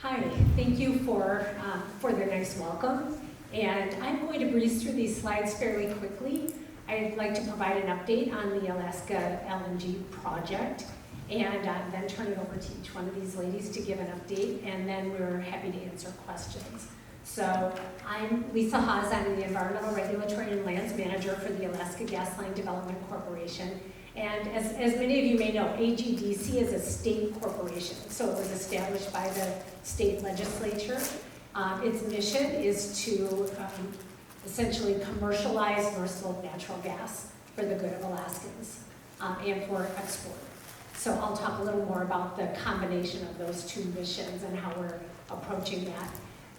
Hi, thank you for the nice welcome. And I'm going to breeze through these slides fairly quickly. I'd like to provide an update on the Alaska LNG project and then turn it over to each one of these ladies to give an update, and then we're happy to answer questions. So I'm Lisa Haas. I'm the Environmental Regulatory and Lands Manager for the Alaska Gas Line Development Corporation. And as many of you may know, AGDC is a state corporation, so it was established by the state legislature. Its mission is to essentially commercialize North Slope natural gas for the good of Alaskans and for export. So I'll talk a little more about the combination of those two missions and how we're approaching that.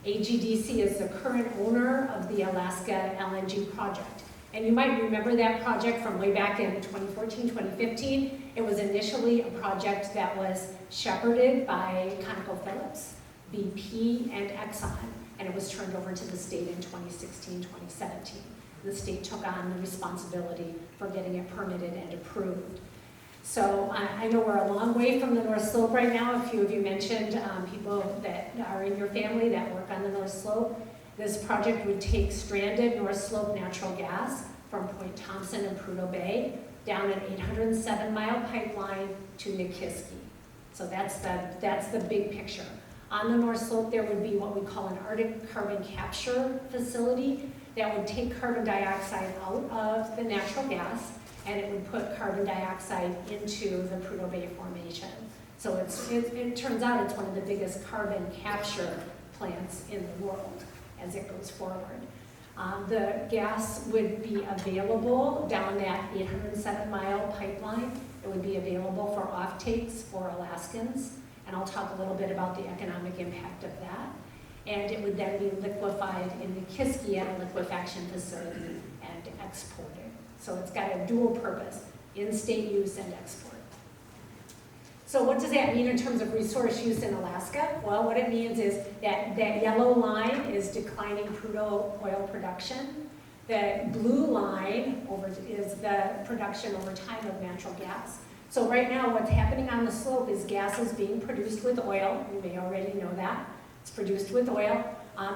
AGDC is the current owner of the Alaska LNG project. And you might remember that project from way back in 2014, 2015. It was initially a project that was shepherded by ConocoPhillips, BP, and Exxon, and it was turned over to the state in 2016, 2017. The state took on the responsibility for getting it permitted and approved. So I know we're a long way from the North Slope right now. A few of you mentioned people that are in your family that work on the North Slope. This project would take stranded North Slope natural gas from Point Thompson and Prudhoe Bay down an 807-mile pipeline to Nikiski. So that's the big picture. On the North Slope, there would be what we call an Arctic carbon capture facility that would take carbon dioxide out of the natural gas, and it would put carbon dioxide into the Prudhoe Bay Formation. So it turns out it's one of the biggest carbon capture plants in the world as it goes forward. The gas would be available down that 807-mile pipeline. It would be available for offtakes for Alaskans, and I'll talk a little bit about the economic impact of that. And it would then be liquefied in Nikiski at a liquefaction facility and exported. So it's got a dual purpose, in-state use and export. So what does that mean in terms of resource use in Alaska? Well, what it means is that yellow line is declining crude oil production. The blue line is the production over time of natural gas. So right now what's happening on the slope is gas is being produced with oil. You may already know that. It's produced with oil.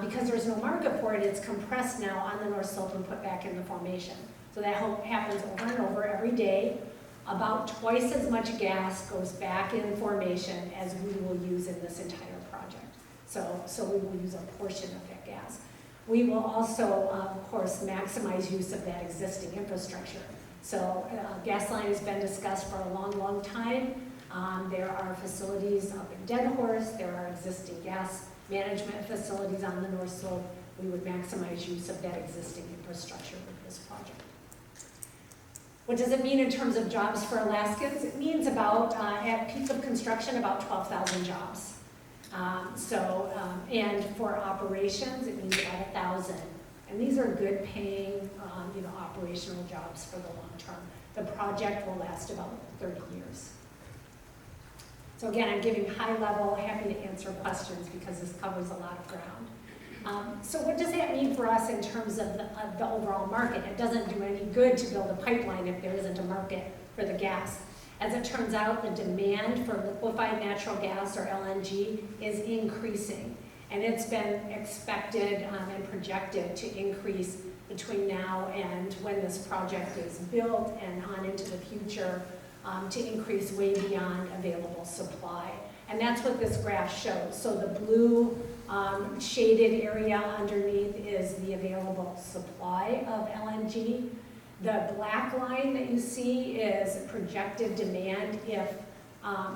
Because there's no market for it, it's compressed now on the North Slope and put back in the formation. So that happens over and over every day. About twice as much gas goes back in formation as we will use in this entire project. So we will use a portion of that gas. We will also, of course, maximize use of that existing infrastructure. So gas line has been discussed for a long, long time. There are facilities up in Dead Horse. There are existing gas management facilities on the North Slope. We would maximize use of that existing infrastructure with this project. What does it mean in terms of jobs for Alaskans? It means about, at peak of construction, about 12,000 jobs. And for operations, it means about 1,000. And these are good paying, operational jobs for the long term. The project will last about 30 years. So again, I'm giving high level, happy to answer questions because this covers a lot of ground. So what does that mean for us in terms of the overall market? It doesn't do any good to build a pipeline if there isn't a market for the gas. As it turns out, the demand for liquefied natural gas, or LNG, is increasing. And it's been expected and projected to increase between now and when this project is built and on into the future, to increase way beyond available supply. And that's what this graph shows. So the blue shaded area underneath is the available supply of LNG. The black line that you see is projected demand if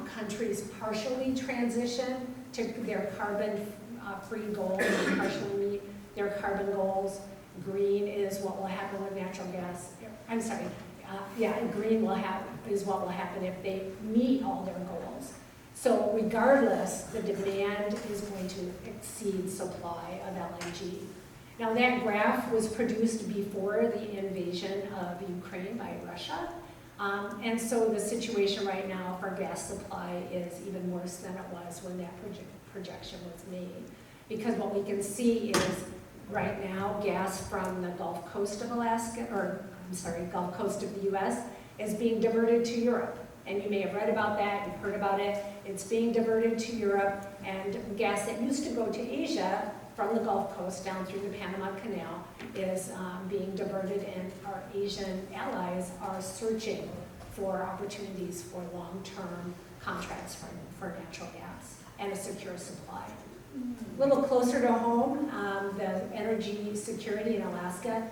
countries partially transition to their carbon-free goals, partially meet their carbon goals. Green is what will happen with natural gas. I'm sorry, green is what will happen if they meet all their goals. So regardless, the demand is going to exceed supply of LNG. Now that graph was produced before the invasion of Ukraine by Russia. And so the situation right now for gas supply is even worse than it was when that projection was made. Because what we can see is right now gas from the Gulf Coast of Gulf Coast of the US is being diverted to Europe. and you may have read about that, you've heard about it. It's being diverted to Europe, and gas that used to go to Asia from the Gulf Coast down through the Panama Canal is being diverted, and our Asian allies are searching for opportunities for long-term contracts for natural gas and a secure supply. A little closer to home, the energy security in Alaska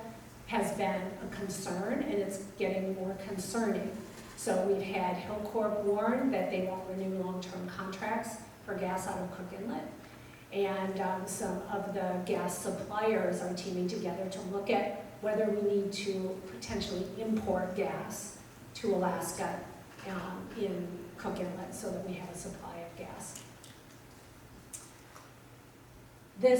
has been a concern, and it's getting more concerning. So we've had Hillcorp warn that they won't renew long-term contracts for gas out of Cook Inlet. And some of the gas suppliers are teaming together to look at whether we need to potentially import gas to Alaska in Cook Inlet so that we have a supply of gas. The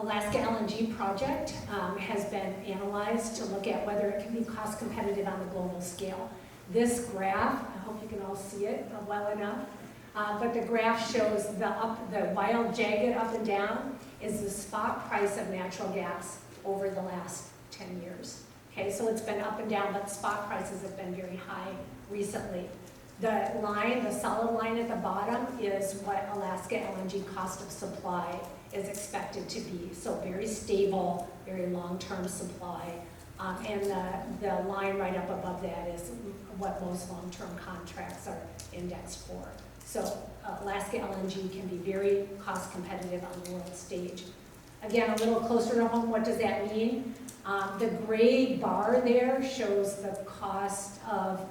Alaska LNG project has been analyzed to look at whether it can be cost competitive on the global scale. This graph, I hope you can all see it well enough, but the graph shows the wild jagged up and down is the spot price of natural gas over the last 10 years. Okay, so it's been up and down, but spot prices have been very high recently. The line, the solid line at the bottom, is what Alaska LNG cost of supply is expected to be. So very stable, very long-term supply. And the line right up above that is what most long-term contracts are indexed for. So Alaska LNG can be very cost competitive on the world stage. Again, a little closer to home, what does that mean? The gray bar there shows the cost of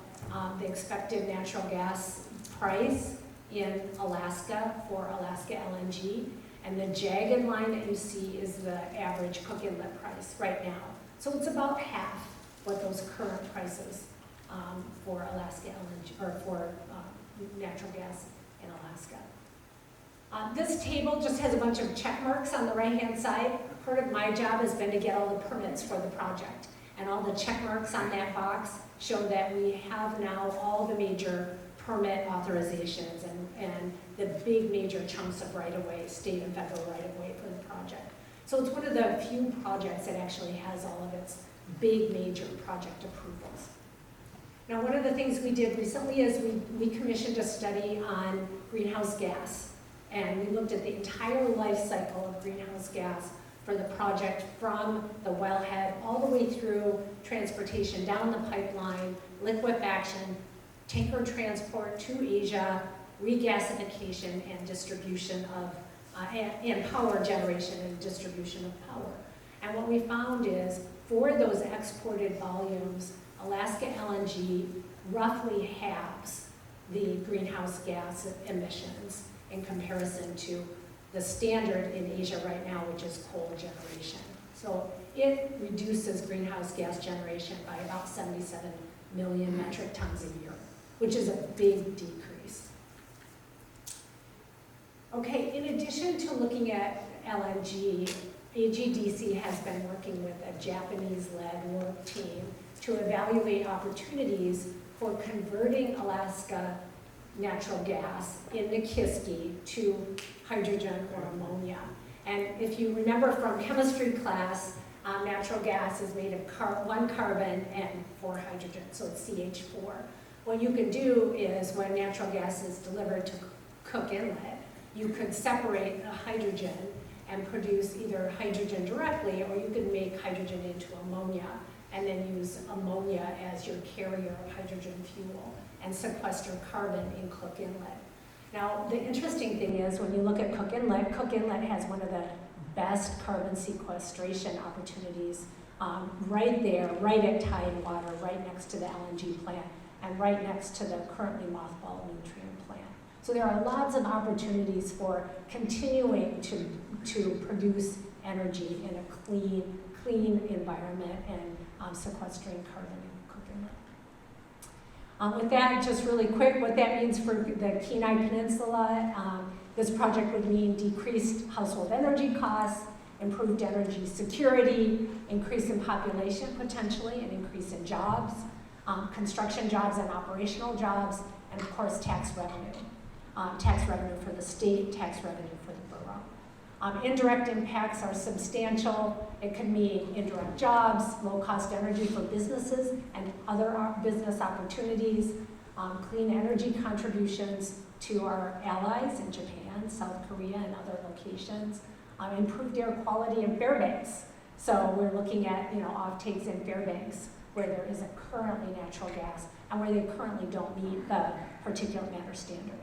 the expected natural gas price in Alaska for Alaska LNG. And the jagged line that you see is the average Cook Inlet price right now. So it's about half what those current prices for Alaska LNG, or for natural gas in Alaska. This table just has a bunch of check marks on the right-hand side. Part of my job has been to get all the permits for the project. And all the check marks on that box show that we have now all the major permit authorizations and the big major chunks of right-of-way, state and federal right-of-way for the project. So it's one of the few projects that actually has all of its big major project approvals. Now, one of the things we did recently is we commissioned a study on greenhouse gas, and we looked at the entire life cycle of greenhouse gas for the project, from the wellhead all the way through transportation down the pipeline, liquefaction, tanker transport to Asia, regasification, and distribution of, and power generation and distribution of power. And what we found is, for those exported volumes, Alaska LNG roughly halves the greenhouse gas emissions in comparison to the standard in Asia right now, which is coal generation. So it reduces greenhouse gas generation by about 77 million metric tons a year, which is a big decrease. Okay, in addition to looking at LNG, AGDC has been working with a Japanese-led work team to evaluate opportunities for converting Alaska natural gas in Nikiski to hydrogen or ammonia. And if you remember from chemistry class, natural gas is made of one carbon and 4 hydrogen, so it's CH4. What you can do is, when natural gas is delivered to Cook Inlet, you could separate a hydrogen and produce either hydrogen directly, or you could make hydrogen into ammonia and then use ammonia as your carrier of hydrogen fuel and sequester carbon in Cook Inlet. Now, the interesting thing is, when you look at Cook Inlet has one of the best carbon sequestration opportunities right there, right at Tidewater, right next to the LNG plant, and right next to the currently mothballed Nutrien plant. So there are lots of opportunities for continuing to produce energy in a clean environment and sequestering carbon in Cook Inlet. With that, just really quick, what that means for the Kenai Peninsula, this project would mean decreased household energy costs, improved energy security, increase in population potentially, an increase in jobs, construction jobs and operational jobs, and of course tax revenue. Tax revenue for the state, tax revenue for the borough. Indirect impacts are substantial. It could mean indirect jobs, low-cost energy for businesses and other business opportunities, clean energy contributions to our allies in Japan, South Korea, and other locations, improved air quality in Fairbanks. So we're looking at, offtakes in Fairbanks where there isn't currently natural gas and where they currently don't meet the particulate matter standard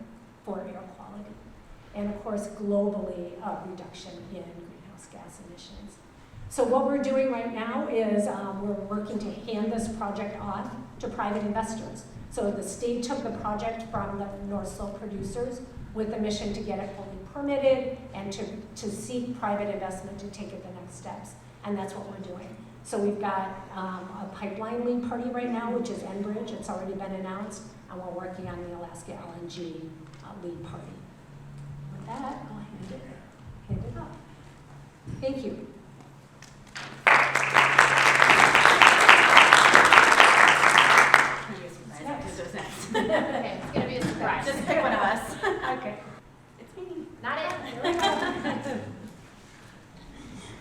for air quality. And of course, globally, a reduction in greenhouse gas emissions. So what we're doing right now is we're working to hand this project off to private investors. So the state took the project from the North Slope producers with the mission to get it fully permitted and to seek private investment to take it the next steps. And that's what we're doing. So we've got a pipeline lead party right now, which is Enbridge. It's already been announced. And we're working on the Alaska LNG lead party. With that, I'll hand it up. Thank you. Okay, it's gonna be a surprise. Just pick one of us. Okay. It's me. Not it.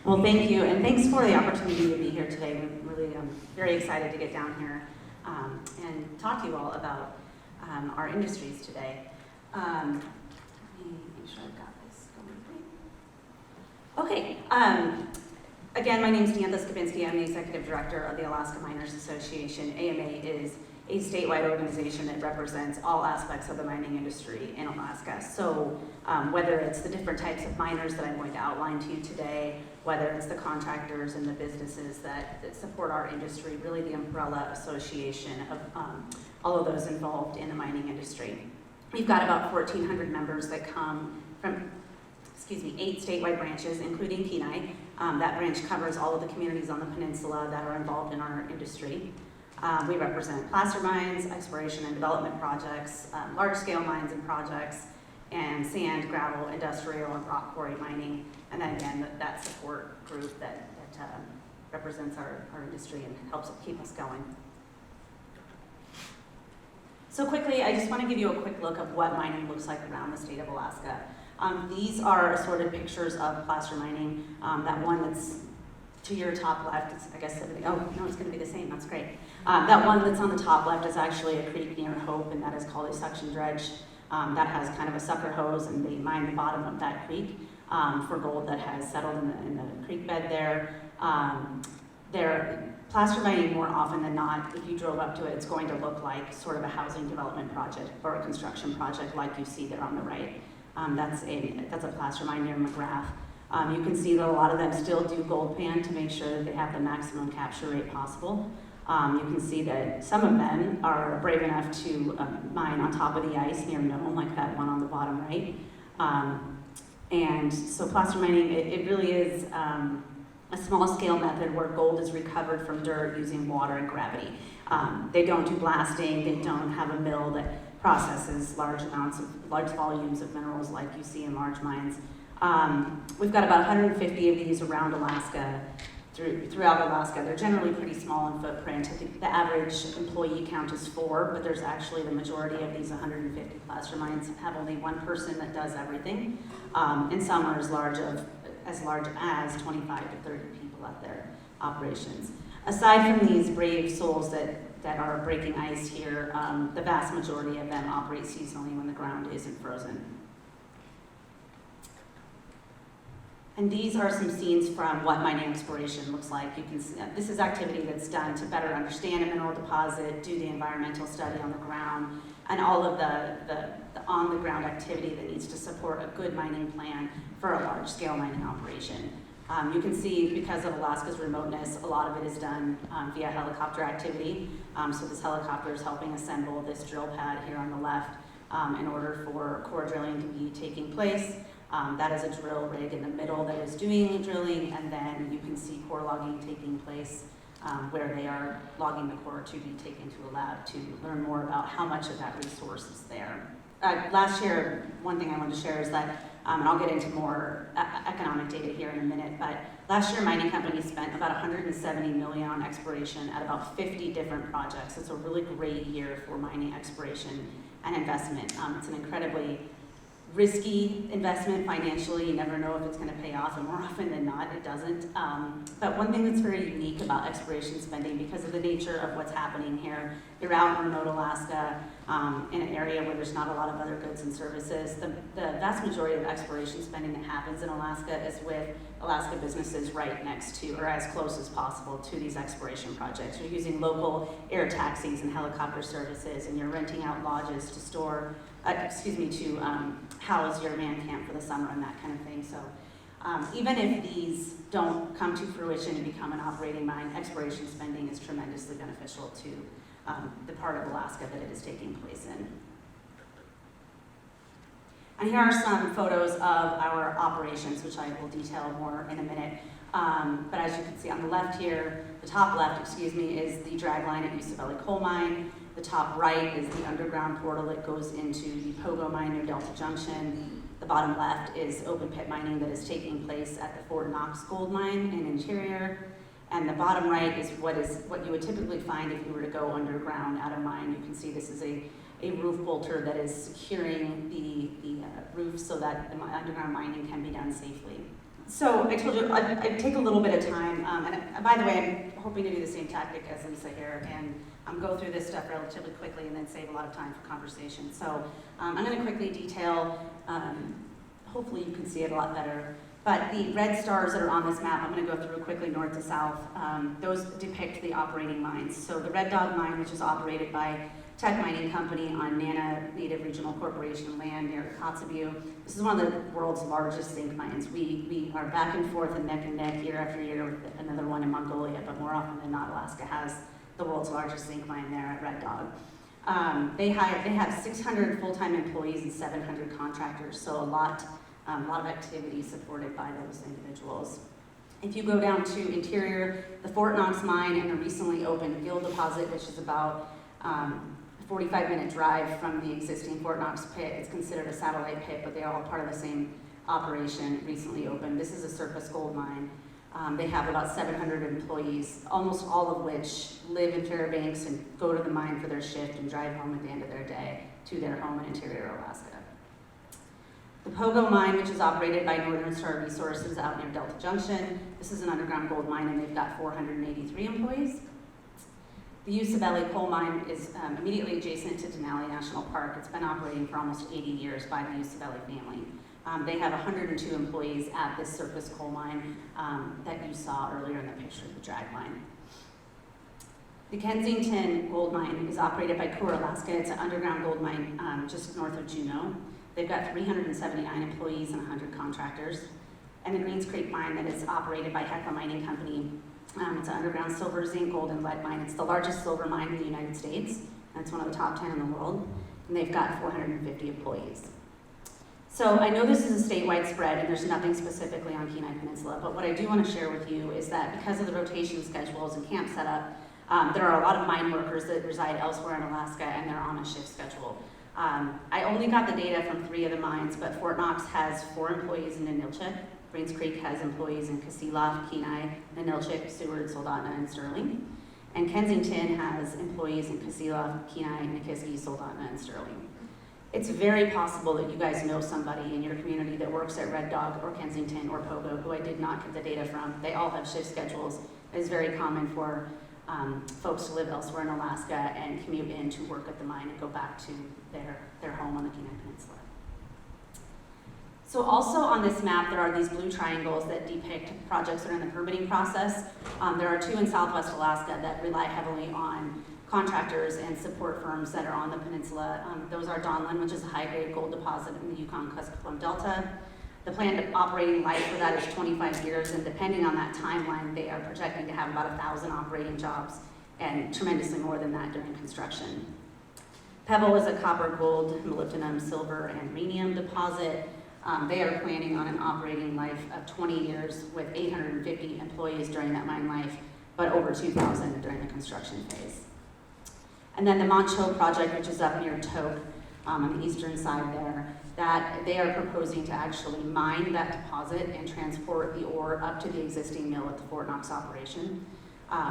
Well, thank you, and thanks for the opportunity to be here today. We're really very excited to get down here and talk to you all about our industries today. Let me make sure I've got this going. Okay. Again, my name is Diantha Skabinski. I'm the Executive Director of the Alaska Miners Association. AMA is a statewide organization that represents all aspects of the mining industry in Alaska. So whether it's the different types of miners that I'm going to outline to you today, whether it's the contractors and the businesses that support our industry, really the umbrella association of all of those involved in the mining industry. We've got about 1,400 members that come from 8 statewide branches, including Kenai. That branch covers all of the communities on the peninsula that are involved in our industry. We represent placer mines, exploration and development projects, large-scale mines and projects, and sand, gravel, industrial, and rock quarry mining. And then again, that support group that represents our industry and helps keep us going. So quickly, I just want to give you a quick look of what mining looks like around the state of Alaska. These are assorted pictures of placer mining. That one that's to your top left, I guess, it's going to be the same, that's great. That one that's on the top left is actually a creek near Hope, and that is called a suction dredge. That has kind of a sucker hose, and they mine the bottom of that creek for gold that has settled in the creek bed there. They're placer mining more often than not. If you drove up to it, it's going to look like sort of a housing development project or a construction project like you see there on the right. That's a placer mine near McGrath. You can see that a lot of them still do gold pan to make sure that they have the maximum capture rate possible. You can see that some of them are brave enough to mine on top of the ice near Nome, like that one on the bottom right. And so placer mining, it really is a small scale method where gold is recovered from dirt using water and gravity. They don't do blasting, they don't have a mill that processes large volumes of minerals like you see in large mines. We've got about 150 of these around Alaska, throughout Alaska. They're generally pretty small in footprint. I think the average employee count is 4, but there's actually the majority of these 150 placer mines have only one person that does everything. And some are as large as 25 to 30 people at their operations. Aside from these brave souls that are breaking ice here, the vast majority of them operate seasonally when the ground isn't frozen. And these are some scenes from what mining exploration looks like. You can see this is activity that's done to better understand a mineral deposit, do the environmental study on the ground, and all of the on-the-ground activity that needs to support a good mining plan for a large-scale mining operation. You can see, because of Alaska's remoteness, a lot of it is done via helicopter activity. So this helicopter is helping assemble this drill pad here on the left in order for core drilling to be taking place. That is a drill rig in the middle that is doing drilling, and then you can see core logging taking place where they are logging the core to be taken to a lab to learn more about how much of that resource is there. Last year, one thing I wanted to share is that, and I'll get into more economic data here in a minute, but last year mining companies spent about $170 million on exploration at about 50 different projects. It's a really great year for mining exploration and investment. It's an incredibly risky investment financially. You never know if it's going to pay off, and more often than not, it doesn't. But one thing that's very unique about exploration spending, because of the nature of what's happening here, you're out in remote Alaska, in an area where there's not a lot of other goods and services. The vast majority of exploration spending that happens in Alaska is with Alaska businesses right next to, or as close as possible to, these exploration projects. You're using local air taxis and helicopter services, and you're renting out lodges to store, to house your man camp for the summer and that kind of thing. So even if these don't come to fruition and become an operating mine, exploration spending is tremendously beneficial to the part of Alaska that it is taking place in. And here are some photos of our operations, which I will detail more in a minute. But as you can see on the left here, the top left, is the dragline at Usabelli Coal Mine. The top right is the underground portal that goes into the Pogo Mine near Delta Junction. The bottom left is open pit mining that is taking place at the Fort Knox Gold Mine in Interior. And the bottom right is what you would typically find if you were to go underground at a mine. You can see this is a roof bolter that is securing the roof so that the underground mining can be done safely. So I told you I'd take a little bit of time, and by the way, I'm hoping to do the same tactic as Lisa here and go through this stuff relatively quickly and then save a lot of time for conversation. So I'm going to quickly detail, hopefully you can see it a lot better, but the red stars that are on this map, I'm going to go through quickly north to south. Those depict the operating mines. So the Red Dog Mine, which is operated by Teck Mining Company on Nana Native Regional Corporation land near Kotzebue. This is one of the world's largest zinc mines. We are back and forth and neck year after year with another one in Mongolia, but more often than not, Alaska has the world's largest zinc mine there at Red Dog. They have 600 full-time employees and 700 contractors, so a lot of activity supported by those individuals. If you go down to Interior, the Fort Knox Mine and the recently opened Gill deposit, which is about 45-minute drive from the existing Fort Knox pit. It's considered a satellite pit, but they are all part of the same operation, recently opened. This is a surface gold mine. They have about 700 employees, almost all of which live in Fairbanks and go to the mine for their shift and drive home at the end of their day to their home in Interior Alaska. The Pogo Mine, which is operated by Northern Star Resources out near Delta Junction. This is an underground gold mine, and they've got 483 employees. The Usabelli Coal Mine is immediately adjacent to Denali National Park. It's been operating for almost 80 years by the Usabelli family. They have 102 employees at this surface coal mine that you saw earlier in the picture of the drag line. The Kensington Gold Mine is operated by Coeur Alaska. It's an underground gold mine just north of Juneau. They've got 379 employees and 100 contractors. And the Greens Creek Mine that is operated by Hecla Mining Company. It's an underground silver, zinc, gold, and lead mine. It's the largest silver mine in the United States, and it's one of the top 10 in the world, and they've got 450 employees. So I know this is a statewide spread, and there's nothing specifically on Kenai Peninsula, but what I do want to share with you is that because of the rotation schedules and camp setup, there are a lot of mine workers that reside elsewhere in Alaska, and they're on a shift schedule. I only got the data from 3 of the mines, but Fort Knox has 4 employees in Ninilchik. Greens Creek has employees in Kasilof, Kenai, Ninilchik, Seward, Soldotna, and Sterling. And Kensington has employees in Kasilof, Kenai, Nikiski, Soldotna, and Sterling. It's very possible that you guys know somebody in your community that works at Red Dog or Kensington or Pogo, who I did not get the data from. They all have shift schedules. It is very common for folks to live elsewhere in Alaska and commute in to work at the mine and go back to their home on the Kenai Peninsula. So also on this map, there are these blue triangles that depict projects that are in the permitting process. There are 2 in Southwest Alaska that rely heavily on contractors and support firms that are on the peninsula. Those are Donlin, which is a high-grade gold deposit in the Yukon-Kuskokwim Delta. The planned operating life for that is 25 years, and depending on that timeline, they are projecting to have about 1,000 operating jobs and tremendously more than that during construction. Pebble is a copper, gold, molybdenum, silver, and rhenium deposit. They are planning on an operating life of 20 years with 850 employees during that mine life, but over 2,000 during the construction phase. And then the Mont Cho project, which is up near Toke on the eastern side there, that they are proposing to actually mine that deposit and transport the ore up to the existing mill at the Fort Knox operation.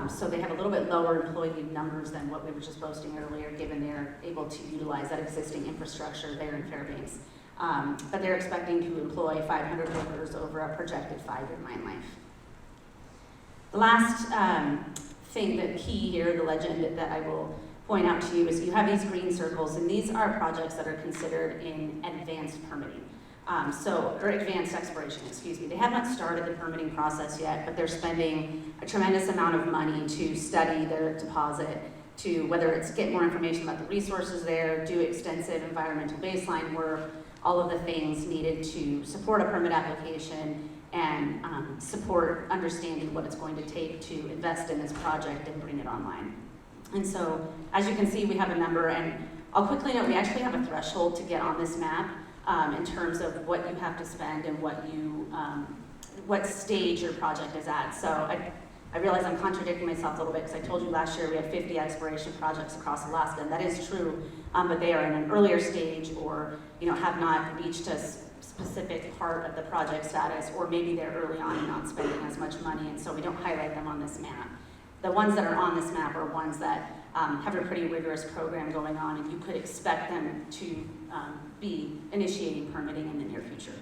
So they have a little bit lower employee numbers than what we were just posting earlier, given they're able to utilize that existing infrastructure there in Fairbanks. but they're expecting to employ 500 workers over a projected 5-year mine life. The last thing, the key here, the legend that I will point out to you is you have these green circles, and these are projects that are considered in advanced permitting. Or advanced exploration, excuse me. They haven't started the permitting process yet, but they're spending a tremendous amount of money to study their deposit, to whether it's get more information about the resources there, do extensive environmental baseline work, all of the things needed to support a permit application and support understanding what it's going to take to invest in this project and bring it online. And so, as you can see, we have a number, and I'll quickly note we actually have a threshold to get on this map in terms of what you have to spend and what stage your project is at. So I realize I'm contradicting myself a little bit because I told you last year we had 50 exploration projects across Alaska, and that is true, but they are in an earlier stage or have not reached a specific part of the project status, or maybe they're early on and not spending as much money, and so we don't highlight them on this map. The ones that are on this map are ones that have a pretty rigorous program going on, and you could expect them to be initiating permitting in the near future.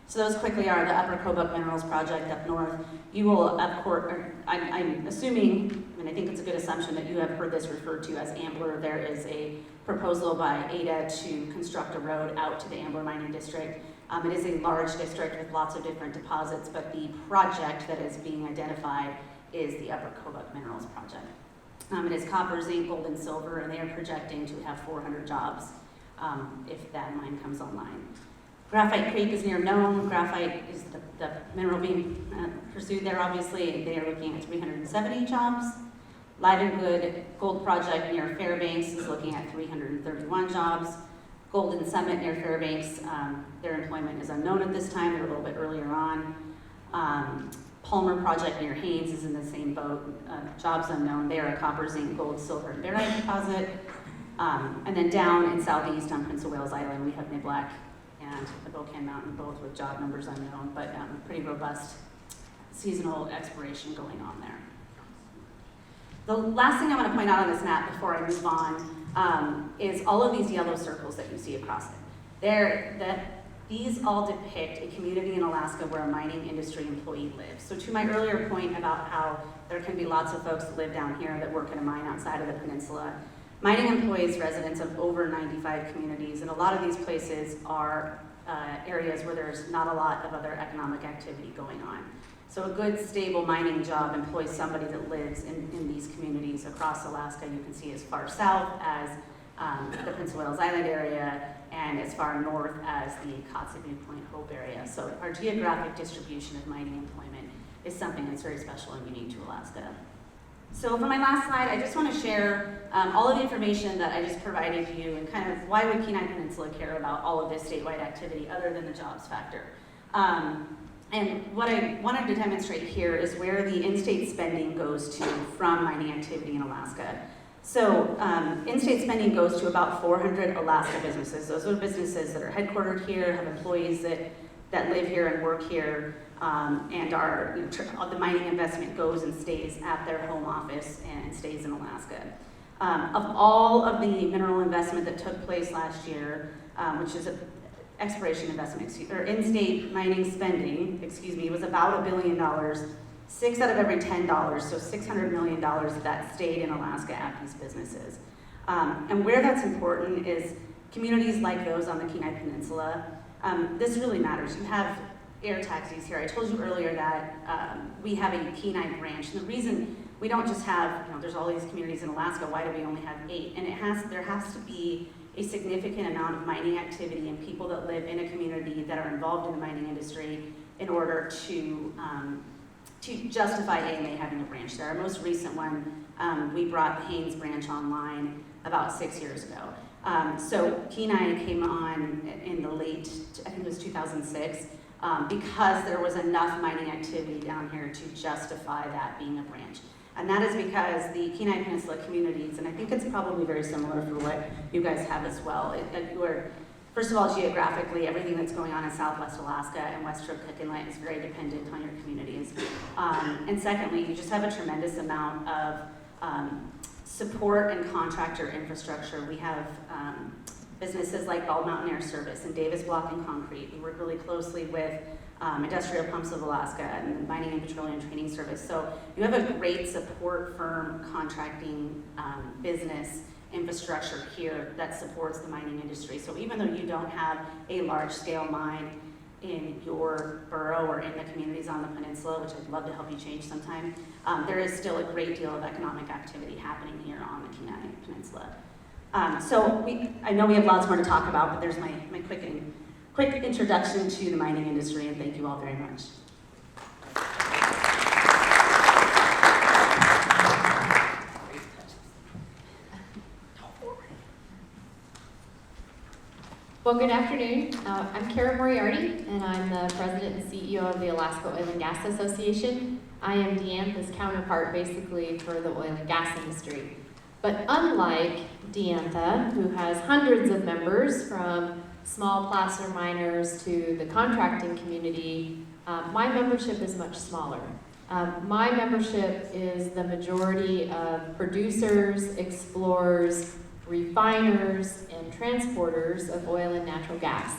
So those quickly are the Upper Kobuk Minerals Project up north. You will, of course, I'm assuming, and I think it's a good assumption that you have heard this referred to as Ambler. There is a proposal by ADA to construct a road out to the Ambler Mining District. It is a large district with lots of different deposits, but the project that is being identified is the Upper Kobuk Minerals Project. It is copper, zinc, gold, and silver, and they are projecting to have 400 jobs if that mine comes online. Graphite Creek is near Nome. Graphite is the mineral being pursued there, obviously. They are looking at 370 jobs. Live and Good Gold Project near Fairbanks is looking at 331 jobs. Golden Summit near Fairbanks, their employment is unknown at this time. They're a little bit earlier on. Palmer Project near Haynes is in the same boat. Jobs unknown. They are a copper, zinc, gold, silver, and barite deposit. And then down in southeast on Prince of Wales Island, we have Niblack and the Bocan Mountain, both with job numbers unknown, but pretty robust seasonal exploration going on there. The last thing I want to point out on this map before I move on is all of these yellow circles that you see across it. These all depict a community in Alaska where a mining industry employee lives. So to my earlier point about how there can be lots of folks that live down here that work in a mine outside of the peninsula, mining employs residents of over 95 communities, and a lot of these places are areas where there's not a lot of other economic activity going on. So a good, stable mining job employs somebody that lives in these communities across Alaska. You can see as far south as the Prince of Wales Island area, and as far north as the Kotzebue Point Hope area. So our geographic distribution of mining employment is something that's very special and unique to Alaska. So for my last slide, I just want to share all of the information that I just provided to you and kind of why would Kenai Peninsula care about all of this statewide activity other than the jobs factor. And what I wanted to demonstrate here is where the in-state spending goes to from mining activity in Alaska. So in-state spending goes to about 400 Alaska businesses. Those are businesses that are headquartered here, have employees that live here and work here, and are, the mining investment goes and stays at their home office and stays in Alaska. Of all of the mineral investment that took place last year, which is exploration investment, or in-state mining spending, was about $1 billion. 6 out of every $10, so $600 million that stayed in Alaska at these businesses. And where that's important is communities like those on the Kenai Peninsula. This really matters. You have air taxis here. I told you earlier that we have a Kenai branch. And the reason we don't just have, there's all these communities in Alaska, why do we only have 8? And there has to be a significant amount of mining activity and people that live in a community that are involved in the mining industry in order to justify AMA having a branch there. Our most recent one, we brought the Haynes branch online about 6 years ago. So Kenai came on in the late, I think it was 2006, because there was enough mining activity down here to justify that being a branch. And that is because the Kenai Peninsula communities, and I think it's probably very similar for what you guys have as well, first of all, geographically, everything that's going on in Southwest Alaska and West Cook Inlet is very dependent on your communities. And secondly, you just have a tremendous amount of support and contractor infrastructure. We have businesses like Bald Mountain Air Service and Davis Block and Concrete. We work really closely with Industrial Pumps of Alaska and the Mining and Petroleum Training Service. So you have a great support firm contracting business infrastructure here that supports the mining industry. So even though you don't have a large-scale mine in your borough or in the communities on the peninsula, which I'd love to help you change sometime, there is still a great deal of economic activity happening here on the Kenai Peninsula. I know we have lots more to talk about, but there's my quick introduction to the mining industry, and thank you all very much. Well, good afternoon. I'm Kara Moriarty, and I'm the president and CEO of the Alaska Oil and Gas Association. I am Deanth's counterpart, basically, for the oil and gas industry. But unlike Deantha, who has hundreds of members from small placer miners to the contracting community, my membership is much smaller. My membership is the majority of producers, explorers, refiners, and transporters of oil and natural gas.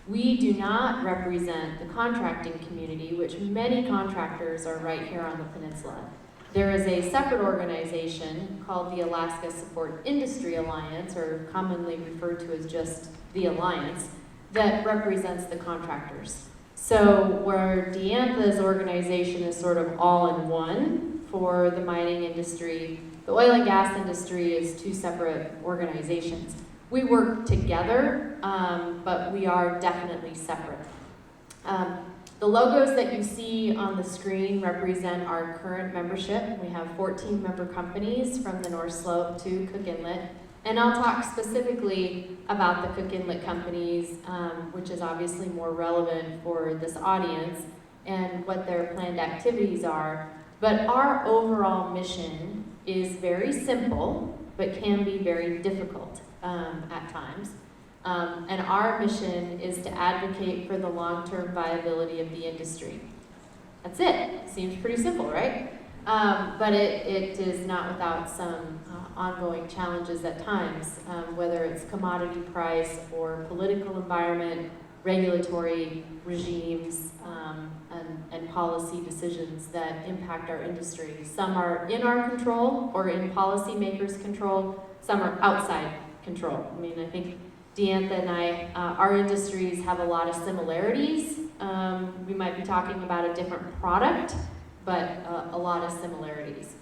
We do not represent the contracting community, which many contractors are right here on the peninsula. There is a separate organization called the Alaska Support Industry Alliance, or commonly referred to as just the Alliance, that represents the contractors. So where Deantha's organization is sort of all in one for the mining industry, the oil and gas industry is two separate organizations. We work together, but we are definitely separate. The logos that you see on the screen represent our current membership. We have 14 member companies from the North Slope to Cook Inlet. And I'll talk specifically about the Cook Inlet companies, which is obviously more relevant for this audience, and what their planned activities are. But our overall mission is very simple, but can be very difficult at times. And our mission is to advocate for the long-term viability of the industry. That's it. Seems pretty simple, right? But it is not without some ongoing challenges at times, whether it's commodity price or political environment, regulatory regimes, and policy decisions that impact our industry. Some are in our control or in policymakers' control. Some are outside control. I mean, I think Deantha and I, our industries have a lot of similarities. We might be talking about a different product, but a lot of similarities.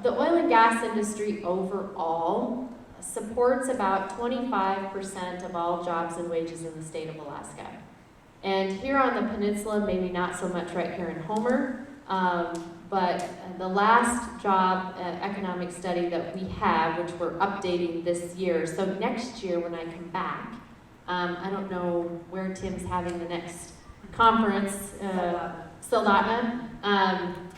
The oil and gas industry overall supports about 25% of all jobs and wages in the state of Alaska. And here on the peninsula, maybe not so much right here in Homer, but the last job economic study that we have, which we're updating this year, so next year when I come back, I don't know where Tim's having the next conference, Soldotna.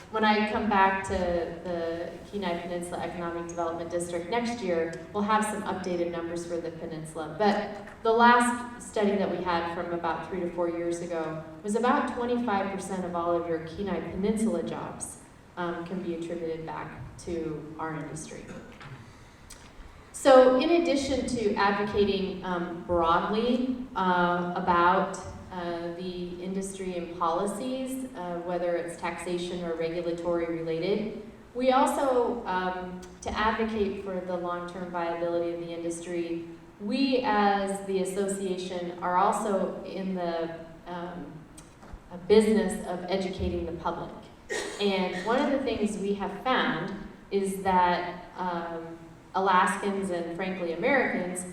When I come back to the Kenai Peninsula Economic Development District next year, we'll have some updated numbers for the peninsula. But the last study that we had from about 3 to 4 years ago was about 25% of all of your Kenai Peninsula jobs can be attributed back to our industry. So in addition to advocating broadly about the industry and policies, whether it's taxation or regulatory related, we also, to advocate for the long-term viability of the industry, we as the association are also in the business of educating the public. And one of the things we have found is that Alaskans and frankly Americans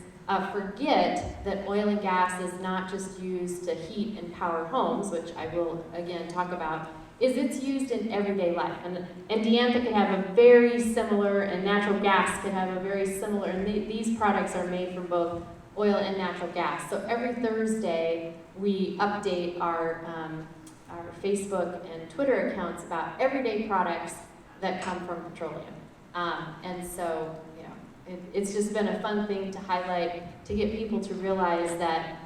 forget that oil and gas is not just used to heat and power homes, which I will again talk about, is it's used in everyday life. And Deantha can have a very similar, and natural gas can have a very similar, and these products are made from both oil and natural gas. So every Thursday we update our Facebook and Twitter accounts about everyday products that come from petroleum. And so, it's just been a fun thing to highlight, to get people to realize that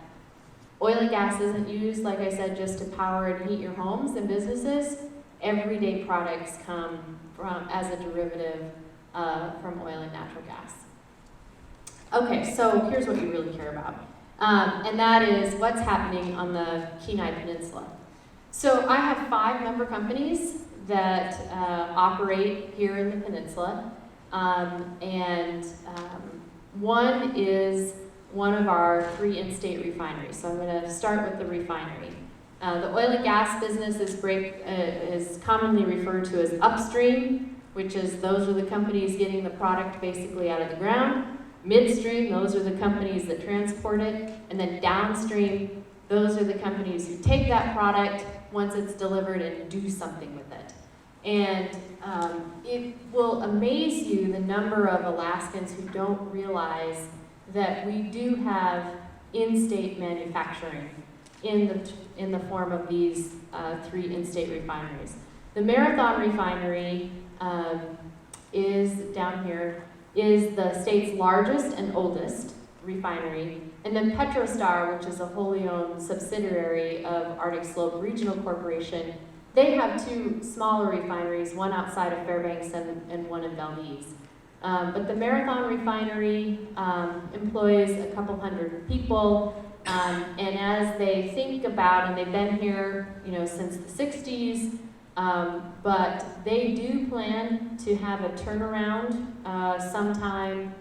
oil and gas isn't used, like I said, just to power and heat your homes and businesses. Everyday products come from as a derivative from oil and natural gas. Okay, so here's what you really care about. And that is what's happening on the Kenai Peninsula. So I have 5 member companies that operate here in the peninsula. One is one of our 3 in-state refineries. So I'm going to start with the refinery. The oil and gas business is commonly referred to as upstream, which is those are the companies getting the product basically out of the ground. Midstream, those are the companies that transport it. And then downstream, those are the companies who take that product once it's delivered and do something with it. And it will amaze you the number of Alaskans who don't realize that we do have in-state manufacturing in the form of these 3 in-state refineries. The Marathon Refinery is down here, is the state's largest and oldest refinery. And then PetroStar, which is a wholly owned subsidiary of Arctic Slope Regional Corporation, they have 2 smaller refineries, one outside of Fairbanks and one in Valdez. But the Marathon Refinery employs a couple hundred people. And as they think about, and they've been here, since the 60s, but they do plan to have a turnaround sometime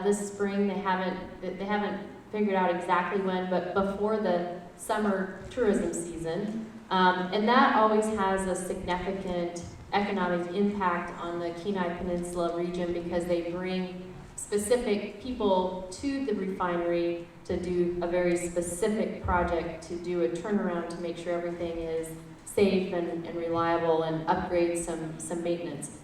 this spring. They haven't figured out exactly when, but before the summer tourism season. And that always has a significant economic impact on the Kenai Peninsula region because they bring specific people to the refinery to do a very specific project, to do a turnaround to make sure everything is safe and reliable and upgrade some maintenance.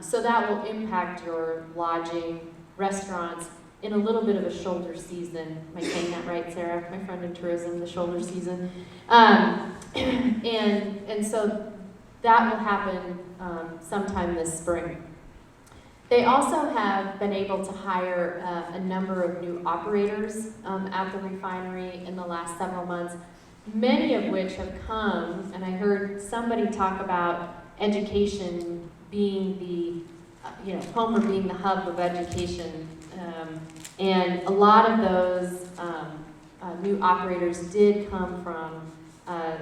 So that will impact your lodging, restaurants, in a little bit of a shoulder season. Am I saying that right, Sarah? My friend in tourism, the shoulder season. And so that will happen sometime this spring. They also have been able to hire a number of new operators at the refinery in the last several months, many of which have come, and I heard somebody talk about education being the, Homer being the hub of education. And a lot of those new operators did come from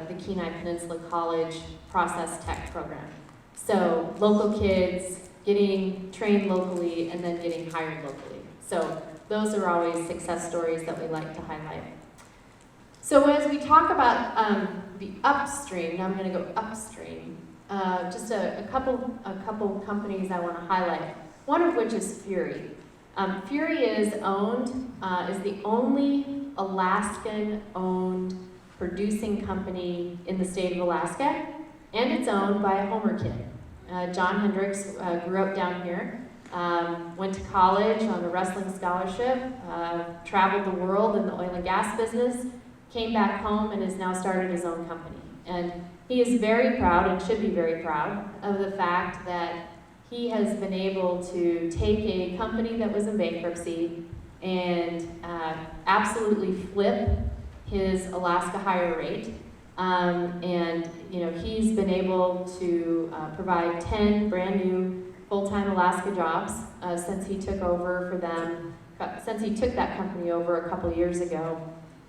the Kenai Peninsula College Process Tech program. So local kids getting trained locally and then getting hired locally. So those are always success stories that we like to highlight. So as we talk about the upstream, now I'm going to go upstream. Just a couple companies I want to highlight. One of which is Fury. Fury is the only Alaskan-owned producing company in the state of Alaska, and it's owned by a Homer kid. John Hendricks grew up down here, went to college on a wrestling scholarship, traveled the world in the oil and gas business, came back home and has now started his own company. And he is very proud, and should be very proud, of the fact that he has been able to take a company that was in bankruptcy and absolutely flip his Alaska hire rate. He's been able to provide 10 brand new full-time Alaska jobs since he took over for them, since he took that company over a couple years ago.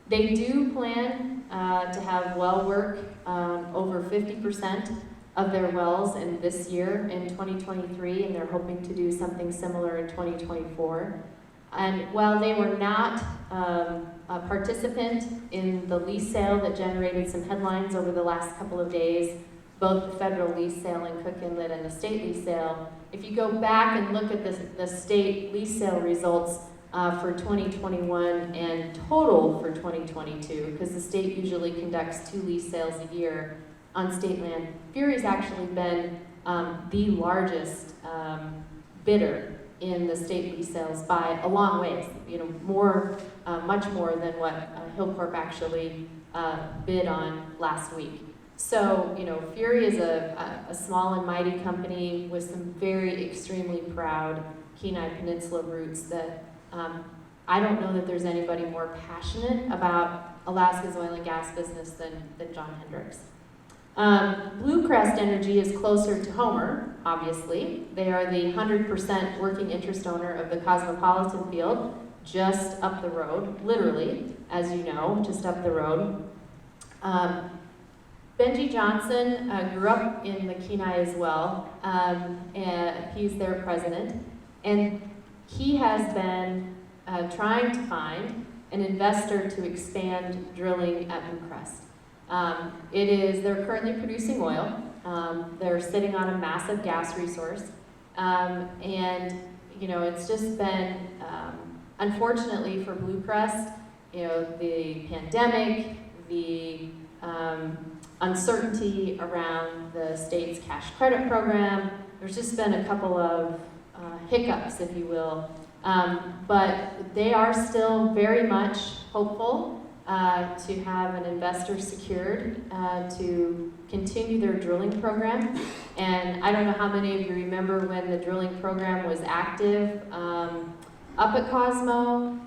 They do plan to have well work over 50% of their wells in this year, in 2023, and they're hoping to do something similar in 2024. And while they were not a participant in the lease sale that generated some headlines over the last couple of days, both the federal lease sale in Cook Inlet and the state lease sale, if you go back and look at the state lease sale results for 2021 and total for 2022, because the state usually conducts 2 lease sales a year on state land, Fury's actually been the largest bidder in the state lease sales by a long ways, much more than what Hillcorp actually bid on last week. So, Fury is a small and mighty company with some very extremely proud Kenai Peninsula roots that I don't know that there's anybody more passionate about Alaska's oil and gas business than John Hendricks. Bluecrest Energy is closer to Homer, obviously. They are the 100% working interest owner of the Cosmopolitan Field, just up the road, literally, as you know, just up the road. Benji Johnson grew up in the Kenai as well, and he's their president, and he has been trying to find an investor to expand drilling at Blue Crest. They're currently producing oil. They're sitting on a massive gas resource, and it's just been, unfortunately for Blue Crest, the pandemic, the uncertainty around the state's cash credit program. There's just been a couple of hiccups, if you will. But they are still very much hopeful to have an investor secured to continue their drilling program. And I don't know how many of you remember when the drilling program was active up at Cosmo.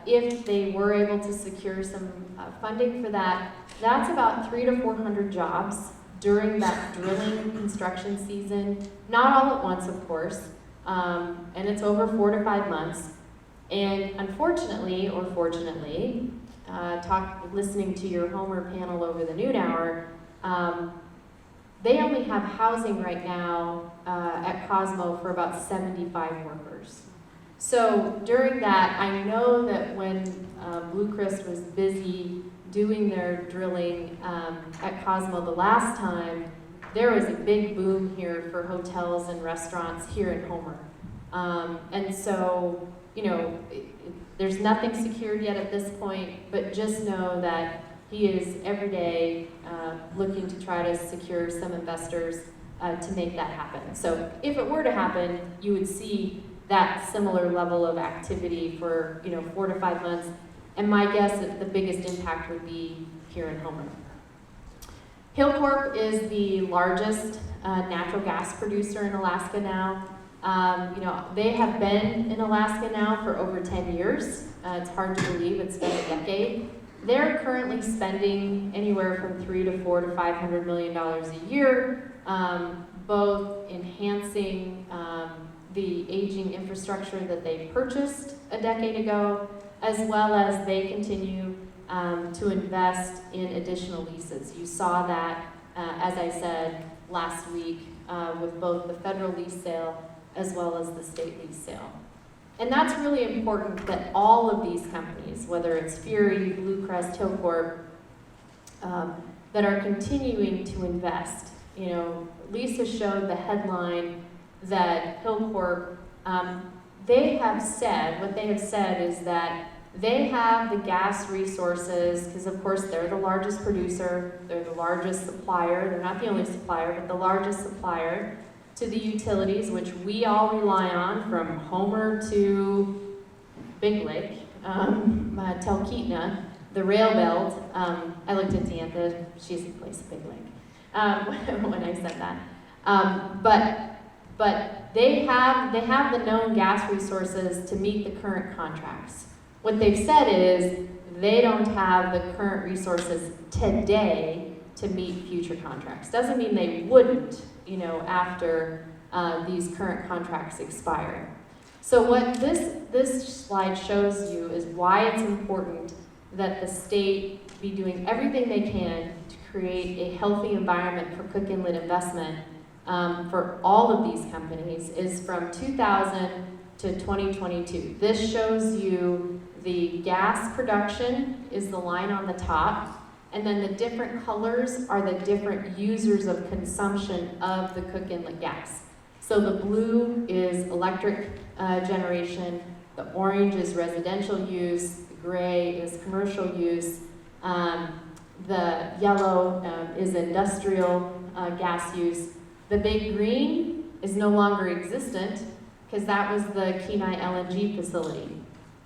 If they were able to secure some funding for that, that's about 300 to 400 jobs during that drilling construction season. Not all at once, of course, and it's over 4 to 5 months. And unfortunately, or fortunately, listening to your Homer panel over the noon hour, they only have housing right now at Cosmo for about 75 workers. So during that, I know that when Blue Crest was busy doing their drilling at Cosmo the last time, there was a big boom here for hotels and restaurants here in Homer. And so, there's nothing secured yet at this point, but just know that he is every day looking to try to secure some investors to make that happen. So if it were to happen, you would see that similar level of activity for 4 to 5 months. And my guess is the biggest impact would be here in Homer. Hillcorp is the largest natural gas producer in Alaska now. They have been in Alaska now for over 10 years. It's hard to believe it's been a decade. They're currently spending anywhere from $300 to $400 to $500 million a year, both enhancing the aging infrastructure that they purchased a decade ago, as well as they continue to invest in additional leases. You saw that, as I said last week, with both the federal lease sale as well as the state lease sale. And that's really important that all of these companies, whether it's Fury, Blue Crest, Hillcorp, that are continuing to invest. Lisa showed the headline that Hillcorp, what they have said is that they have the gas resources, because of course they're the largest producer, they're the largest supplier, they're not the only supplier, but the largest supplier to the utilities, which we all rely on, from Homer to Big Lake, Talkeetna, the rail belt. I looked at Diantha, she's the place of Big Lake when I said that. But they have the known gas resources to meet the current contracts. What they've said is they don't have the current resources today to meet future contracts. Doesn't mean they wouldn't, after these current contracts expire. So what this slide shows you is why it's important that the state be doing everything they can to create a healthy environment for Cook Inlet investment for all of these companies is from 2000 to 2022. This shows you the gas production is the line on the top, and then the different colors are the different users of consumption of the Cook Inlet gas. So the blue is electric generation, the orange is residential use, the gray is commercial use, the yellow is industrial gas use. The big green is no longer existent because that was the Kenai LNG facility,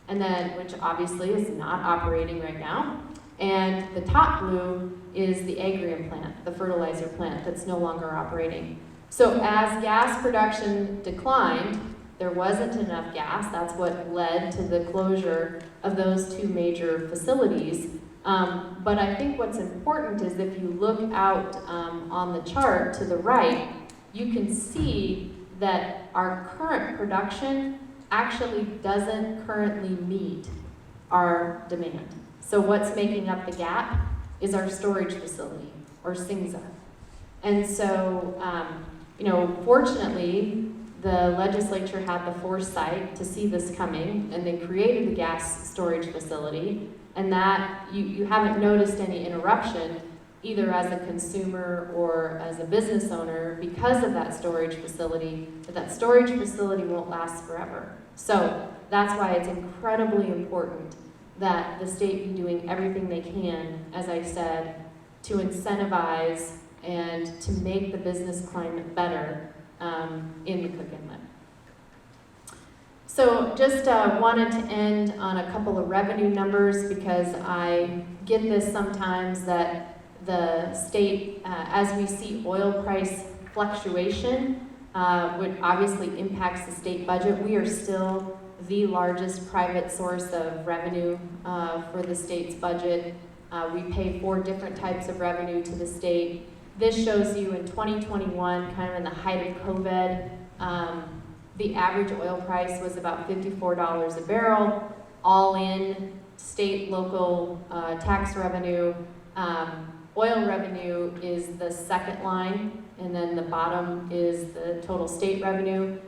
and then which obviously is not operating right now. And the top blue is the Agrium plant, the fertilizer plant that's no longer operating. So as gas production declined, there wasn't enough gas. That's what led to the closure of those two major facilities. But I think what's important is if you look out on the chart to the right, you can see that our current production actually doesn't currently meet our demand. So what's making up the gap is our storage facility, or SINGSA. And so, fortunately, the legislature had the foresight to see this coming, and they created the gas storage facility, and that you haven't noticed any interruption either as a consumer or as a business owner because of that storage facility, but that storage facility won't last forever. So that's why it's incredibly important that the state be doing everything they can, as I said, to incentivize and to make the business climate better in the Cook Inlet. So just wanted to end on a couple of revenue numbers, because I get this sometimes that the state, as we see oil price fluctuation, which obviously impacts the state budget, we are still the largest private source of revenue for the state's budget. We pay 4 different types of revenue to the state. This shows you in 2021, kind of in the height of COVID, the average oil price was about $54 a barrel, all in state, local tax revenue. Oil revenue is the second line, and then the bottom is the total state revenue.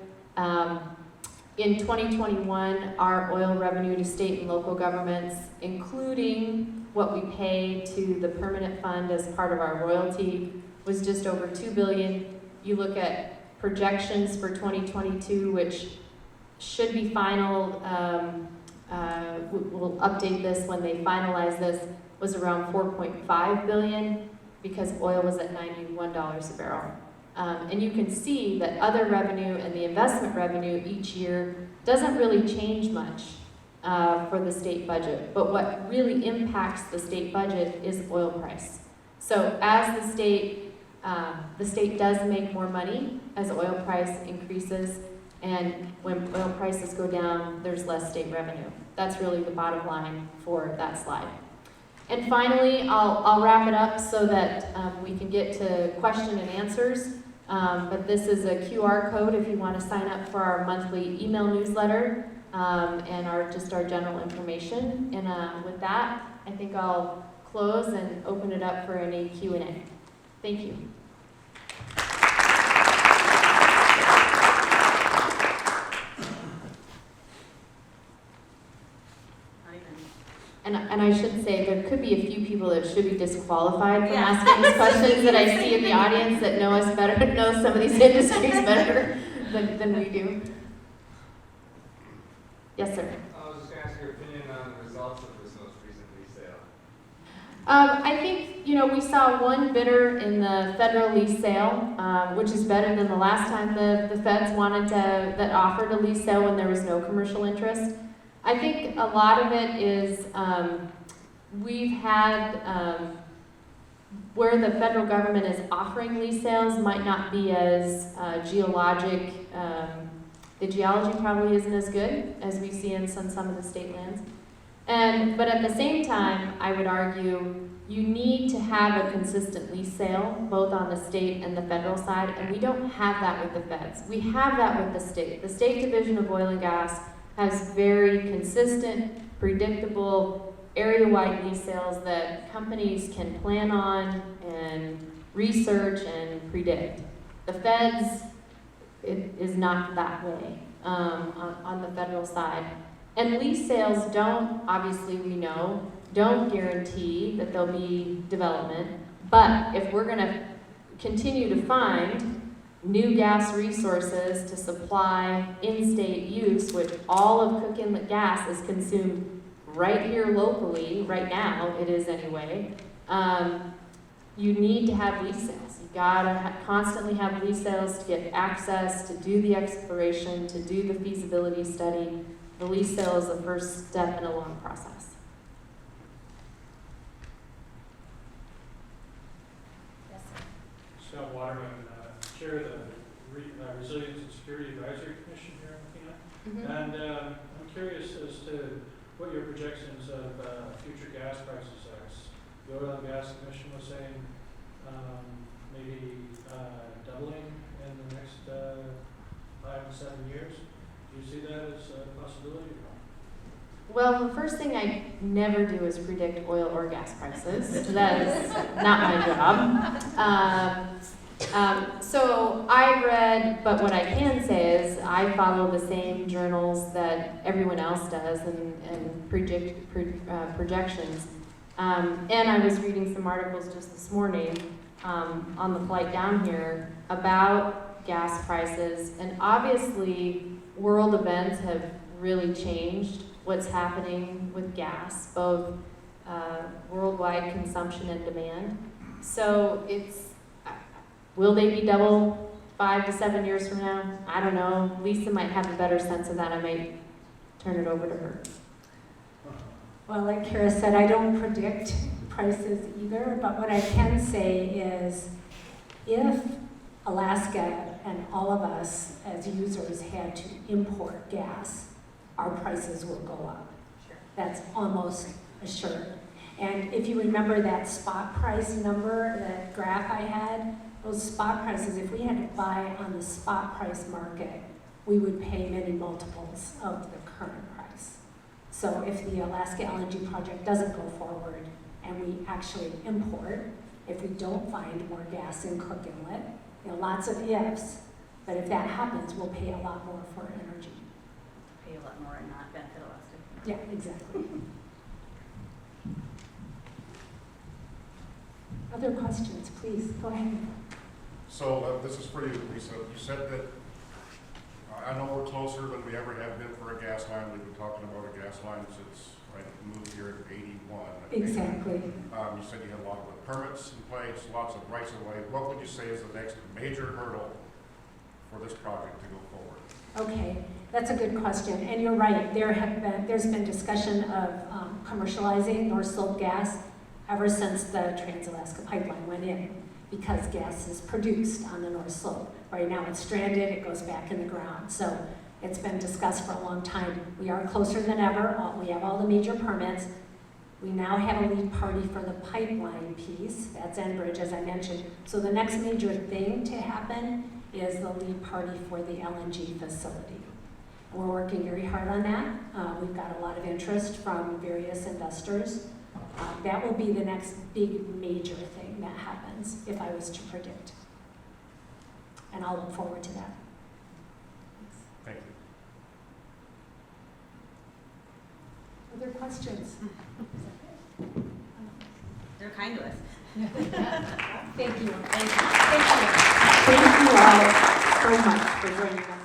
In 2021, our oil revenue to state and local governments, including what we pay to the permanent fund as part of our royalty, was just over $2 billion. You look at projections for 2022, which should be final, we'll update this when they finalize this, was around $4.5 billion, because oil was at $91 a barrel. And you can see that other revenue and the investment revenue each year doesn't really change much for the state budget. But what really impacts the state budget is oil price. So as the state does make more money as oil price increases, and when oil prices go down, there's less state revenue. That's really the bottom line for that slide. And finally, I'll wrap it up so that we can get to question and answers. But this is a QR code if you want to sign up for our monthly email newsletter and our general information. And with that, I think I'll close and open it up for any Q&A. Thank you. And I should say, there could be a few people that should be disqualified from asking these questions that I see in the audience that know us better, know some of these industries better than we do. Yes, sir. I was just going to ask your opinion on the results of this most recent lease sale. I think, we saw one bidder in the federal lease sale, which is better than the last time the feds that offered a lease sale when there was no commercial interest. I think a lot of it is we've had where the federal government is offering lease sales might not be as geologic. The geology probably isn't as good as we see in some of the state lands. But at the same time, I would argue you need to have a consistent lease sale, both on the state and the federal side, and we don't have that with the feds. We have that with the state. The State Division of Oil and Gas has very consistent, predictable, area-wide lease sales that companies can plan on and research and predict. The feds, it is not that way on the federal side. And lease sales don't, obviously we know, don't guarantee that there'll be development. But if we're gonna continue to find new gas resources to supply in-state use, which all of Cook Inlet gas is consumed right here locally, right now it is anyway, you need to have lease sales. You gotta constantly have lease sales to get access, to do the exploration, to do the feasibility study. The lease sale is the first step in a long process. Yes, sir. Scott Waterman, Chair of the Resilience and Security Advisory Commission here in Latina. And I'm curious as to what your projections of future gas prices are. The Oil and Gas Commission was saying maybe doubling in the next 5 to 7 years. Do Do you see that as a possibility or not? Well, the first thing I never do is predict oil or gas prices. That is not my job. So I read, but what I can say is I follow the same journals that everyone else does and projections. And I was reading some articles just this morning on the flight down here about gas prices. And obviously, world events have really changed what's happening with gas, both worldwide consumption and demand. So will they be double 5 to 7 years from now? I don't know. Lisa might have a better sense of that. I might turn it over to her. Well, like Kara said, I don't predict prices either, but what I can say is if Alaska and all of us as users had to import gas, our prices will go up. Sure. That's almost assured. And if you remember that spot price number, that graph I had, those spot prices, if we had to buy on the spot price market, we would pay many multiples of the current price. So if the Alaska LNG project doesn't go forward and we actually import, if we don't find more gas in Cook Inlet, lots of ifs, but if that happens, we'll pay a lot more for energy. Pay a lot more and not benefit Alaska. Yeah, exactly. Other questions, please, go ahead. So this is for you, Lisa. You said that, I know we're closer than we ever have been for a gas line. We've been talking about a gas line since I moved here in '81. Exactly. You said you had a lot of the permits in place, lots of rights of way. What would you say is the next major hurdle for this project to go forward? Okay, that's a good question, and you're right. There's been discussion of commercializing North Slope gas ever since the Trans-Alaska Pipeline went in, because gas is produced on the North Slope. Right now it's stranded, it goes back in the ground. So it's been discussed for a long time. We are closer than ever. We have all the major permits. We now have a lead party for the pipeline piece. That's Enbridge, as I mentioned. So the next major thing to happen is the lead party for the LNG facility. We're working very hard on that. We've got a lot of interest from various investors. That will be the next big major thing that happens if I was to predict. And I'll look forward to that. Thank you. Other questions? They're kind to us. Thank you. Thank you. Thank you all so much for joining us.